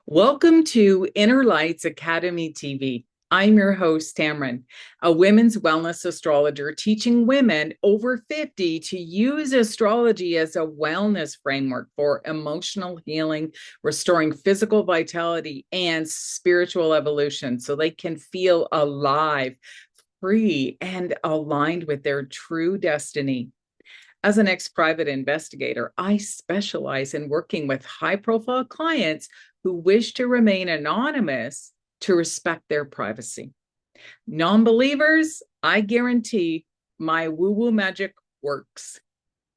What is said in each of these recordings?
Welcome to Inner Lights Academy TV. I'm your host, Tammeron, a women's wellness astrologer teaching women over 50 to use astrology as a wellness framework for emotional healing, restoring physical vitality, and spiritual evolution so they can feel alive, free, and aligned with their true destiny. As an ex-private investigator, I specialize in working with high-profile clients who wish to remain anonymous to respect their privacy. Non-believers, I guarantee my woo-woo magic works.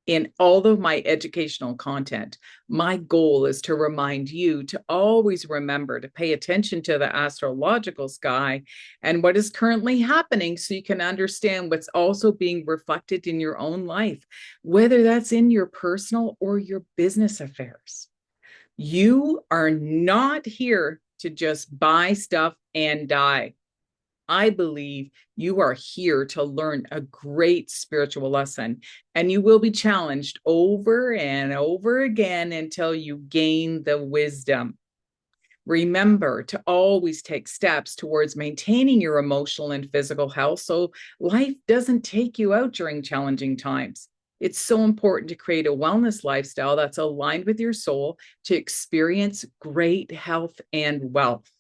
In all of my educational content, my goal is to remind you to always remember to pay attention to the astrological sky and what is currently happening so you can understand what's also being reflected in your own life, whether that's in your personal or your business affairs. You are not here to just buy stuff and die. I believe you are here to learn a great spiritual lesson, and you will be challenged over and over again until you gain the wisdom. Remember to always take steps towards maintaining your emotional and physical health so life doesn't take you out during challenging times. It's so important to create a wellness lifestyle that's aligned with your soul to experience great health and wealth.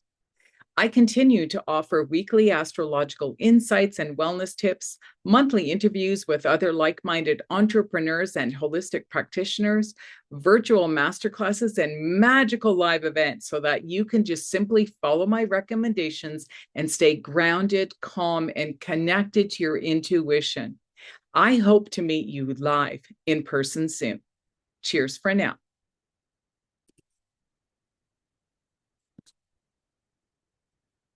I continue to offer weekly astrological insights and wellness tips, monthly interviews with other like-minded entrepreneurs and holistic practitioners, virtual masterclasses, and magical live events so that you can just simply follow my recommendations and stay grounded, calm, and connected to your intuition. I hope to meet you live in person soon. Cheers for now.